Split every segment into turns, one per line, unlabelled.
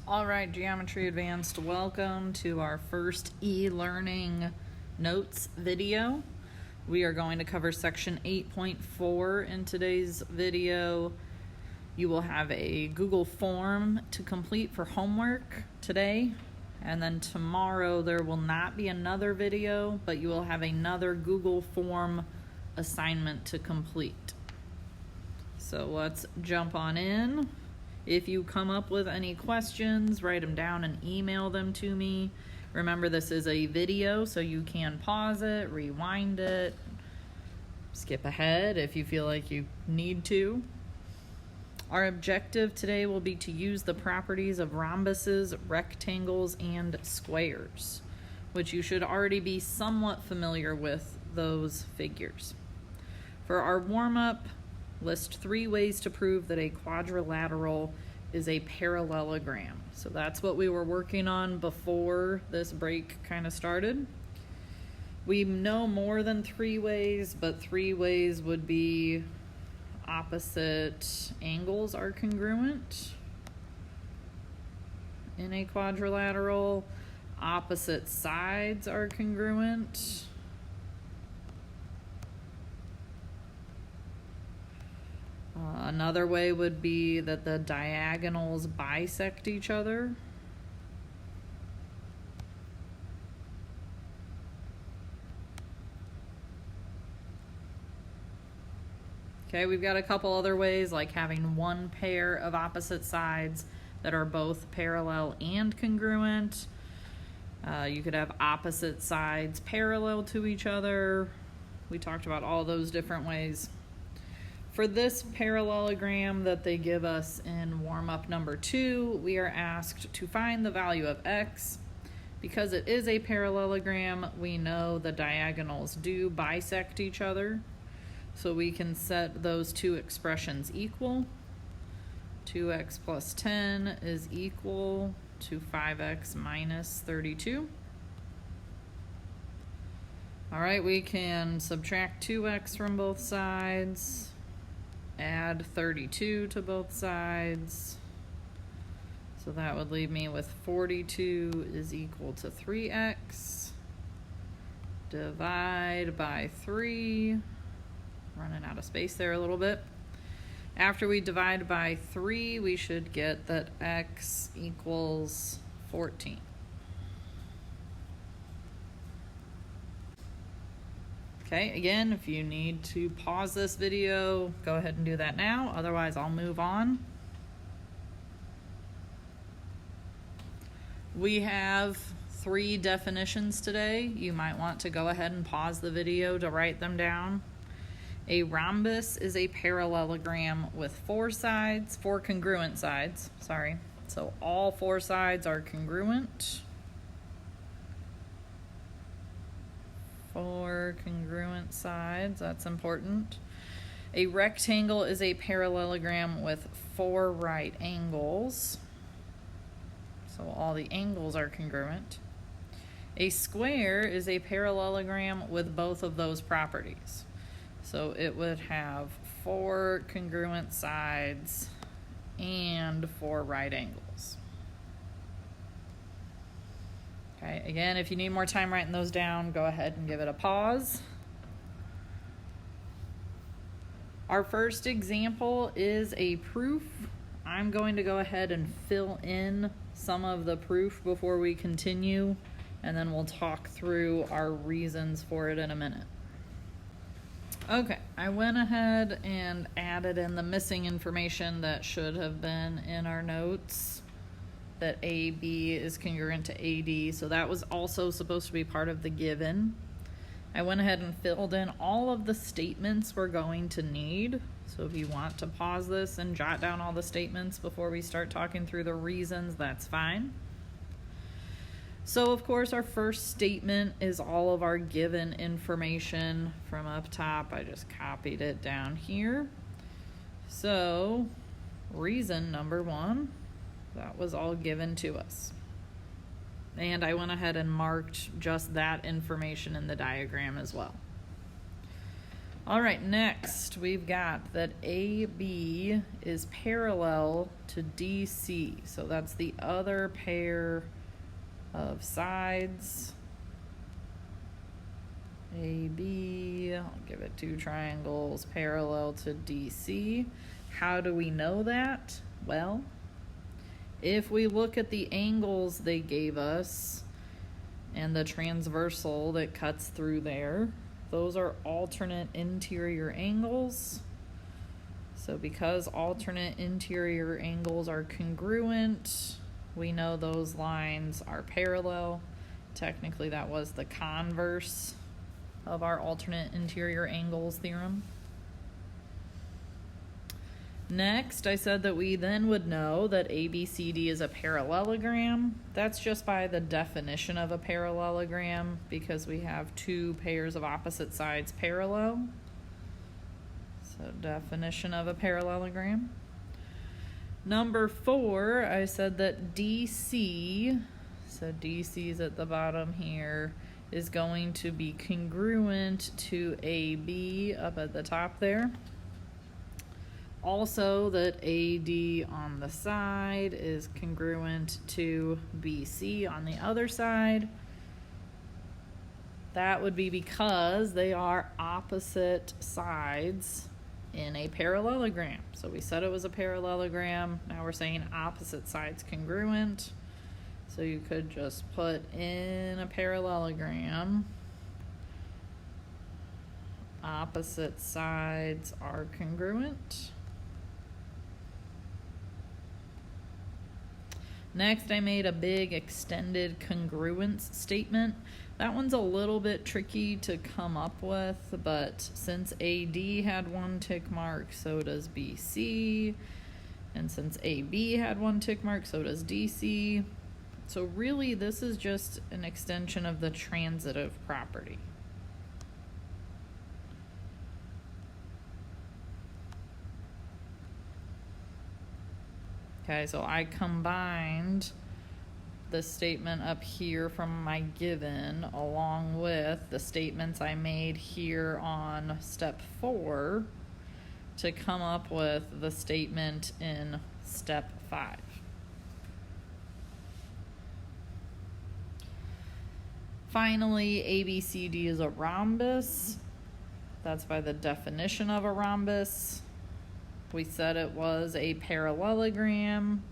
All right, Geometry Advanced, welcome to our first e-learning notes video. We are going to cover section 8.4 in today's video. You will have a Google form to complete for homework today, and then tomorrow there will not be another video, but you will have another Google form assignment to complete. So let's jump on in. If you come up with any questions, write them down and email them to me. Remember, this is a video, so you can pause it, rewind it, skip ahead if you feel like you need to. Our objective today will be to use the properties of rhombuses, rectangles, and squares, which you should already be somewhat familiar with those figures. For our warm-up, list 3 ways to prove that a quadrilateral is a parallelogram. So that's what we were working on before this break kind of started. We know more than 3 ways, but 3 ways would be opposite angles are congruent in a quadrilateral, opposite sides are congruent, another way would be that the diagonals bisect each other. Okay, we've got a couple other ways, like having one pair of opposite sides that are both parallel and congruent. You could have opposite sides parallel to each other. We talked about all those different ways. For this parallelogram that they give us in warm-up number 2, we are asked to find the value of x. Because it is a parallelogram, we know the diagonals do bisect each other. So we can set those two expressions equal. 2x plus 10 is equal to 5x minus 32. All right, we can subtract 2x from both sides. Add 32 to both sides. So that would leave me with 42 is equal to 3x. Divide by 3. Running out of space there a little bit. After we divide by 3, we should get that x equals 14. Okay, again, if you need to pause this video, go ahead and do that now. Otherwise, I'll move on. We have 3 definitions today. You might want to go ahead and pause the video to write them down. A rhombus is a parallelogram with 4 congruent sides, So all 4 sides are congruent. 4 congruent sides, that's important. A rectangle is a parallelogram with 4 right angles. So all the angles are congruent. A square is a parallelogram with both of those properties. So it would have 4 congruent sides and 4 right angles. Okay, again, if you need more time writing those down, go ahead and give it a pause. Our first example is a proof. I'm going to go ahead and fill in some of the proof before we continue, and then we'll talk through our reasons for it in a minute. Okay, I went ahead and added in the missing information that should have been in our notes, that AB is congruent to AD, so that was also supposed to be part of the given. I went ahead and filled in all of the statements we're going to need, so if you want to pause this and jot down all the statements before we start talking through the reasons, that's fine. So of course our first statement is all of our given information from up top. I just copied it down here. So reason number 1, that was all given to us. And I went ahead and marked just that information in the diagram as well. All right, next we've got that AB is parallel to DC. So that's the other pair of sides. AB, I'll give it 2 triangles parallel to DC. How do we know that? Well, if we look at the angles they gave us and the transversal that cuts through there, those are alternate interior angles. So because alternate interior angles are congruent, we know those lines are parallel. Technically, that was the converse of our alternate interior angles theorem. Next, I said that we then would know that ABCD is a parallelogram. That's just by the definition of a parallelogram, because we have 2 pairs of opposite sides parallel. So definition of a parallelogram. Number 4, I said that DC, so DC is at the bottom here, is going to be congruent to AB up at the top there. Also, that AD on the side is congruent to BC on the other side. That would be because they are opposite sides in a parallelogram. So we said it was a parallelogram. Now we're saying opposite sides congruent. So you could just put in a parallelogram, opposite sides are congruent. Next, I made a big extended congruence statement. That one's a little bit tricky to come up with, but since AD had 1 tick mark, so does BC. And since AB had 1 tick mark, so does DC. So really, this is just an extension of the transitive property. Okay, so I combined the statement up here from my given along with the statements I made here on step 4 to come up with the statement in step 5. Finally, ABCD is a rhombus. That's by the definition of a rhombus. We said it was a parallelogram,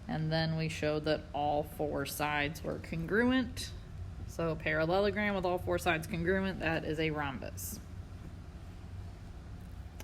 and then we showed that all 4 sides were congruent. So parallelogram with all 4 sides congruent, that is a rhombus.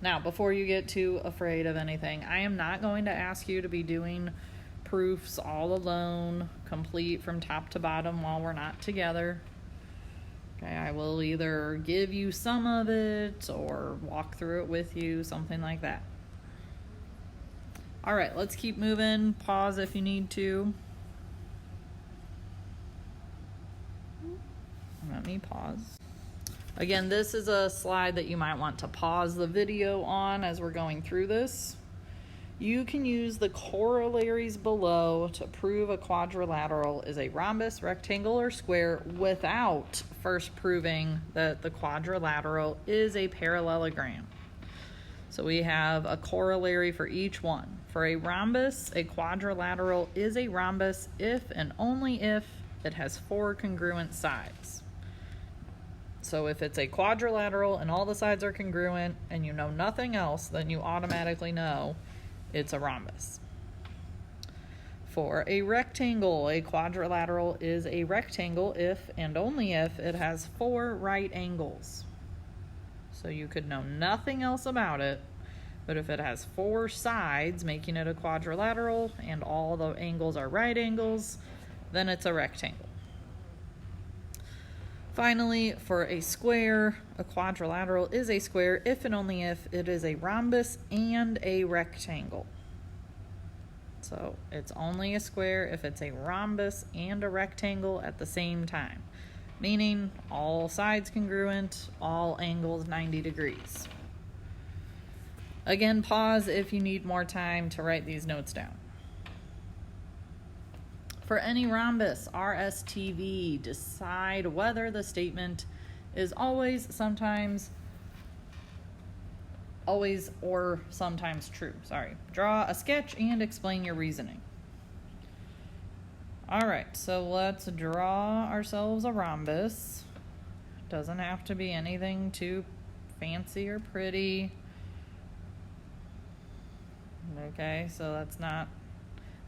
Now, before you get too afraid of anything, I am not going to ask you to be doing proofs all alone, complete from top to bottom while we're not together. Okay, I will either give you some of it or walk through it with you, something like that. All right, let's keep moving. Pause if you need to. Let me pause. Again, this is a slide that you might want to pause the video on as we're going through this. You can use the corollaries below to prove a quadrilateral is a rhombus, rectangle, or square without first proving that the quadrilateral is a parallelogram. So we have a corollary for each one. For a rhombus, a quadrilateral is a rhombus if and only if it has 4 congruent sides. So if it's a quadrilateral and all the sides are congruent and you know nothing else, then you automatically know it's a rhombus. For a rectangle, a quadrilateral is a rectangle if and only if it has 4 right angles. So you could know nothing else about it, but if it has 4 sides, making it a quadrilateral, and all the angles are right angles, then it's a rectangle. Finally, for a square, a quadrilateral is a square if and only if it is a rhombus and a rectangle. So it's only a square if it's a rhombus and a rectangle at the same time, meaning all sides congruent, all angles 90 degrees. Again, pause if you need more time to write these notes down. For any rhombus, RSTV, decide whether the statement is always, sometimes, always or sometimes true. Sorry. Draw a sketch and explain your reasoning. All right, so let's draw ourselves a rhombus. Doesn't have to be anything too fancy or pretty. Okay, so that's not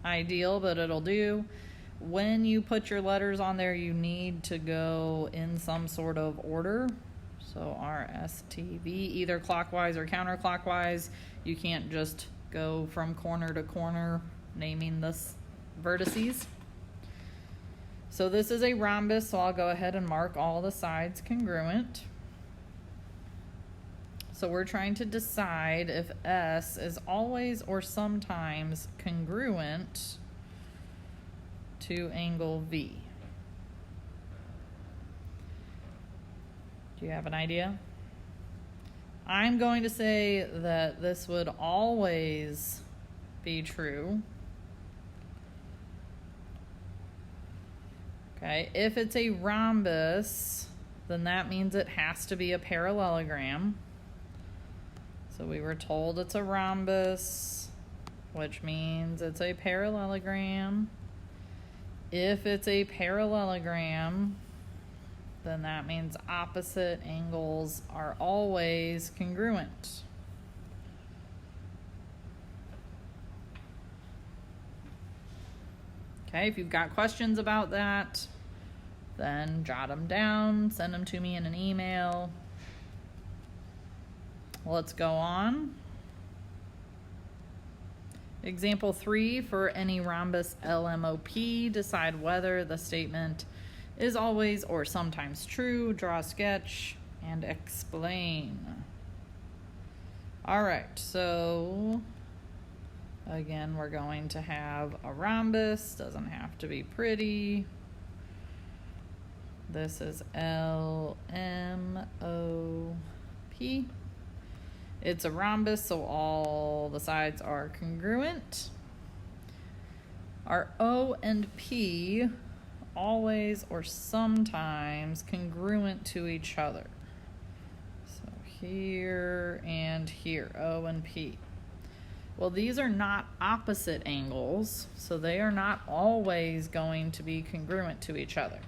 ideal, but it'll do. When you put your letters on there, you need to go in some sort of order. So R, S, T, V, either clockwise or counterclockwise. You can't just go from corner to corner naming the vertices. So this is a rhombus, so I'll go ahead and mark all the sides congruent. So we're trying to decide if S is always or sometimes congruent to angle V. Do you have an idea? I'm going to say that this would always be true. Okay, if it's a rhombus, then that means it has to be a parallelogram. So we were told it's a rhombus, which means it's a parallelogram. If it's a parallelogram, then that means opposite angles are always congruent. Okay, if you've got questions about that, then jot them down, send them to me in an email. Let's go on. Example 3, for any rhombus LMOP, decide whether the statement is always or sometimes true. Draw a sketch and explain. All right, so again, we're going to have a rhombus. Doesn't have to be pretty. This is LMOP. It's a rhombus, so all the sides are congruent. Are O and P always or sometimes congruent to each other? So here and here, O and P. Well, these are not opposite angles, so they are not always going to be congruent to each other.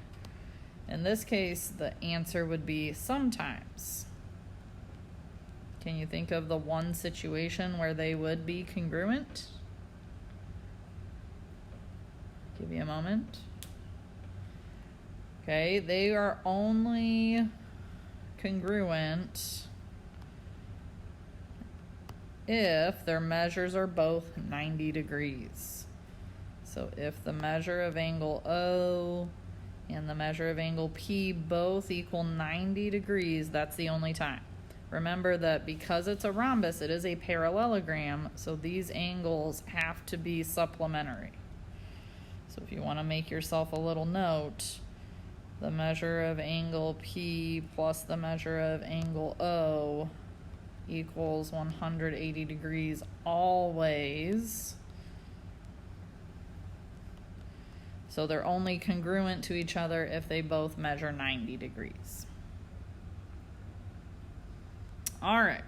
In this case, the answer would be sometimes. Can you think of the one situation where they would be congruent? Give you a moment. Okay, they are only congruent if their measures are both 90 degrees. So if the measure of angle O and the measure of angle P both equal 90 degrees, that's the only time. Remember that because it's a rhombus, it is a parallelogram, so these angles have to be supplementary. So if you want to make yourself a little note, the measure of angle P plus the measure of angle O equals 180 degrees always. So they're only congruent to each other if they both measure 90 degrees. All right.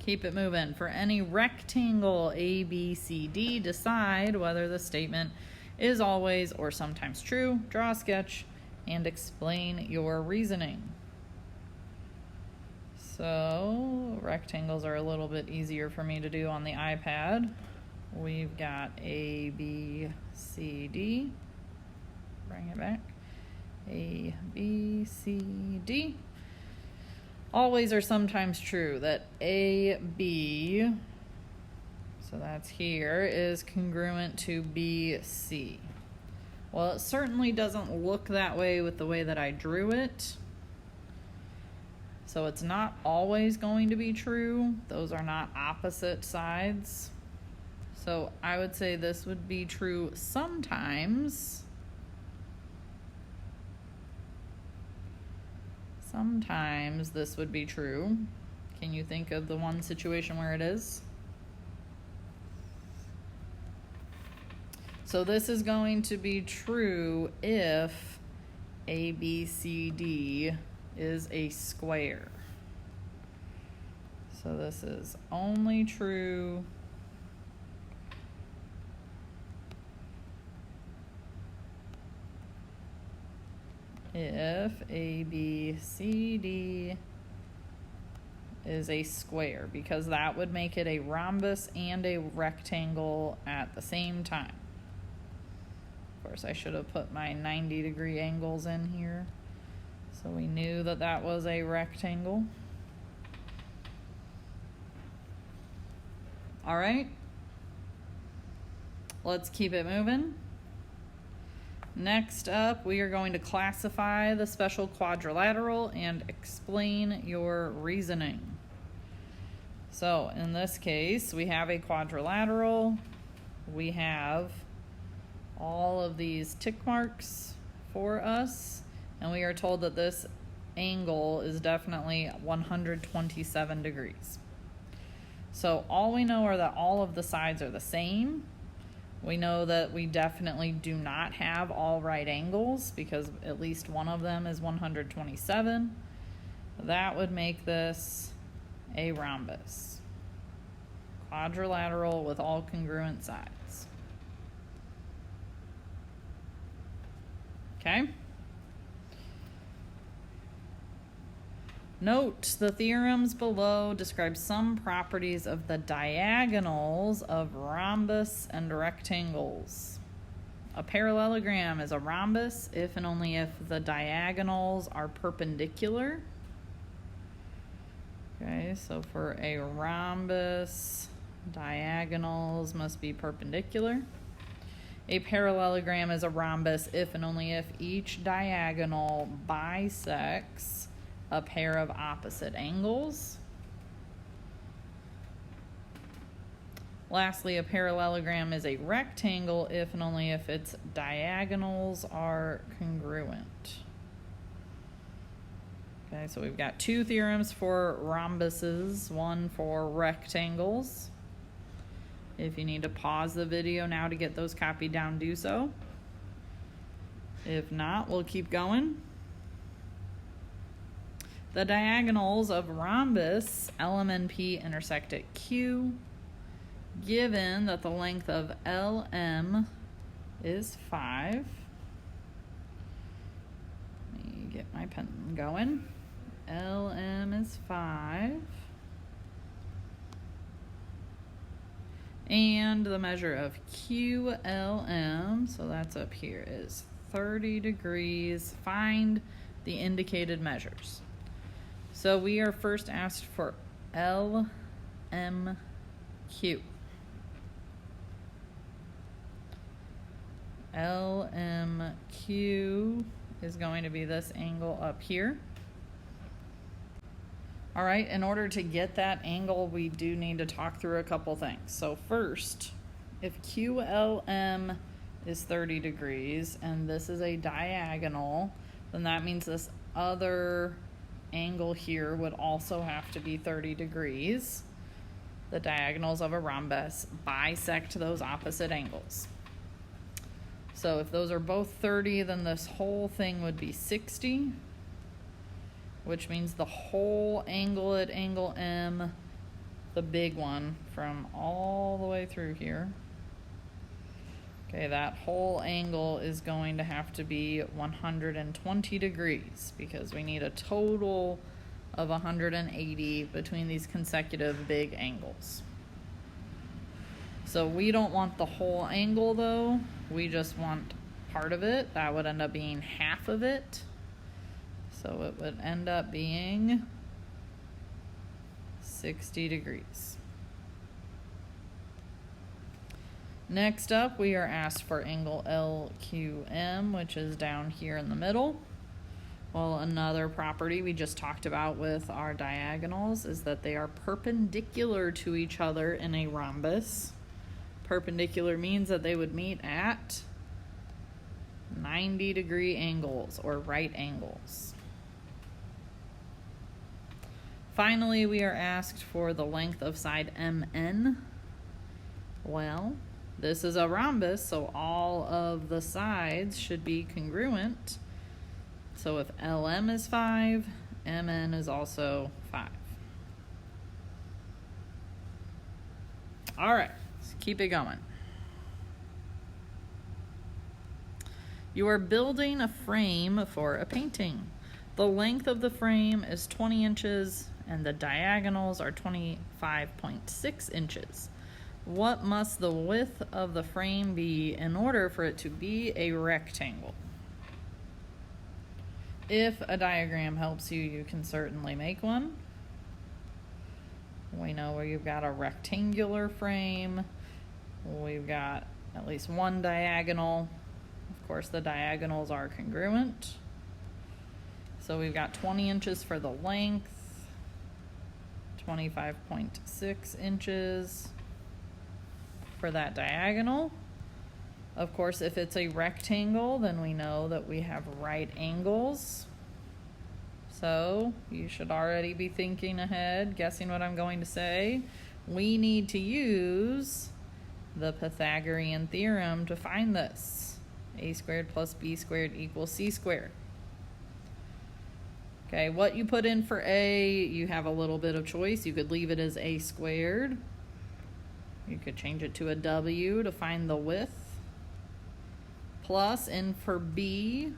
Keep it moving. For any rectangle ABCD, decide whether the statement is always or sometimes true. Draw a sketch and explain your reasoning. So rectangles are a little bit easier for me to do on the iPad. We've got A, B, C, D. Bring it back. A, B, C, D. Always or sometimes true that AB, so that's here, is congruent to BC. Well, it certainly doesn't look that way with the way that I drew it. So it's not always going to be true. Those are not opposite sides. So I would say this would be true sometimes. Sometimes this would be true. Can you think of the one situation where it is? So this is going to be true if ABCD is a square. So this is only true if ABCD is a square, because that would make it a rhombus and a rectangle at the same time. Of course, I should have put my 90-degree angles in here, so we knew that that was a rectangle. All right, let's keep it moving. Next up, we are going to classify the special quadrilateral and explain your reasoning. So in this case, we have a quadrilateral. We have all of these tick marks for us, and we are told that this angle is definitely 127 degrees. So all we know are that all of the sides are the same. We know that we definitely do not have all right angles because at least one of them is 127. That would make this a rhombus. Quadrilateral with all congruent sides. Okay? Note the theorems below describe some properties of the diagonals of rhombus and rectangles. A parallelogram is a rhombus if and only if the diagonals are perpendicular. Okay, so for a rhombus, diagonals must be perpendicular. A parallelogram is a rhombus if and only if each diagonal bisects a pair of opposite angles. Lastly, a parallelogram is a rectangle if and only if its diagonals are congruent. Okay, so we've got two theorems for rhombuses, one for rectangles. If you need to pause the video now to get those copied down, do so. If not, we'll keep going. The diagonals of rhombus, L, M, and P intersect at Q, given that the length of LM is 5. Let me get my pen going. LM is 5. And the measure of QLM, so that's up here, is 30 degrees. Find the indicated measures. So we are first asked for LMQ. LMQ is going to be this angle up here. All right, in order to get that angle, we do need to talk through a couple things. So first, if QLM is 30 degrees and this is a diagonal, then that means this other angle here would also have to be 30 degrees. The diagonals of a rhombus bisect those opposite angles. So if those are both 30, then this whole thing would be 60, which means the whole angle at angle M, the big one from all the way through here, okay, that whole angle is going to have to be 120 degrees because we need a total of 180 between these consecutive big angles. So we don't want the whole angle though, we just want part of it. That would end up being half of it. So it would end up being 60 degrees. Next up, we are asked for angle LQM, which is down here in the middle. Well, another property we just talked about with our diagonals is that they are perpendicular to each other in a rhombus. Perpendicular means that they would meet at 90-degree angles or right angles. Finally, we are asked for the length of side MN. Well, this is a rhombus, so all of the sides should be congruent. So if LM is 5, MN is also 5. All right, let's keep it going. You are building a frame for a painting. The length of the frame is 20 inches and the diagonals are 25.6 inches. What must the width of the frame be in order for it to be a rectangle? If a diagram helps you, you can certainly make one. We know where you've got a rectangular frame. We've got at least one diagonal. Of course, the diagonals are congruent. So we've got 20 inches for the length, 25.6 inches for that diagonal. Of course, if it's a rectangle, then we know that we have right angles. So you should already be thinking ahead, guessing what I'm going to say. We need to use the Pythagorean theorem to find this. A squared plus b squared equals c squared. Okay, what you put in for a, you have a little bit of choice. You could leave it as a squared. You could change it to a w to find the width. Plus, in for b,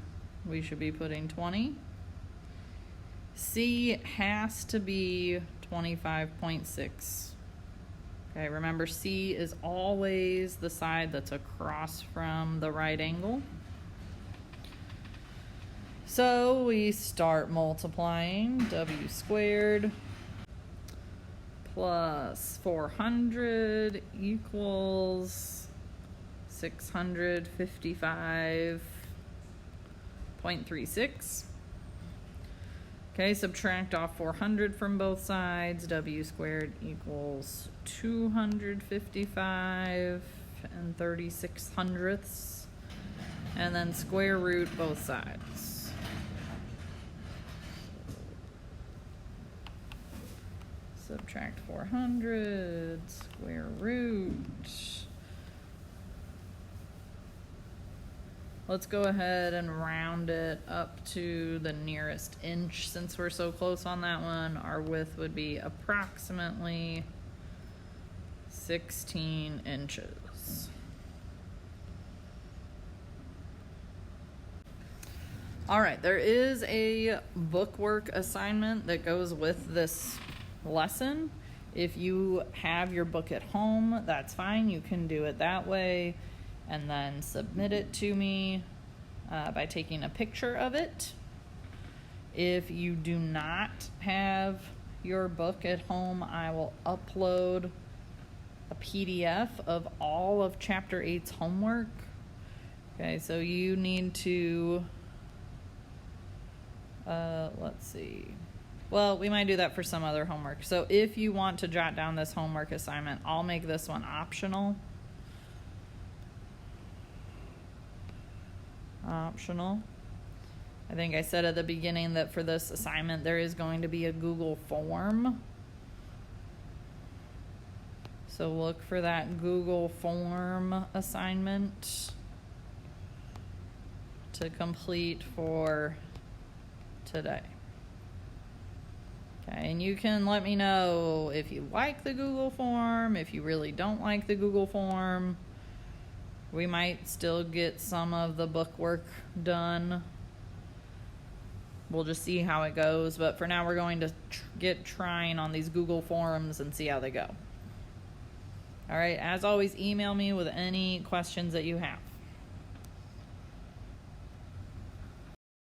we should be putting 20. C has to be 25.6. Okay, remember C is always the side that's across from the right angle. So we start multiplying. W squared plus 400 equals 655.36. Okay, subtract off 400 from both sides. W squared equals 255 and 36/100ths. And then square root both sides. Subtract 400, square root. Let's go ahead and round it up to the nearest inch. Since we're so close on that one, our width would be approximately 16 inches. All right, there is a bookwork assignment that goes with this lesson. If you have your book at home, that's fine. You can do it that way and then submit it to me by taking a picture of it. If you do not have your book at home, I will upload a PDF of all of Chapter 8's homework. Okay, so you need to, let's see. Well, we might do that for some other homework. So if you want to jot down this homework assignment, I'll make this one optional. I think I said at the beginning that for this assignment there is going to be a Google form. So look for that Google form assignment to complete for today. Okay, and you can let me know if you like the Google form, if you really don't like the Google form. We might still get some of the book work done. We'll just see how it goes. But for now, we're going to get trying on these Google forms and see how they go. All right, as always, email me with any questions that you have.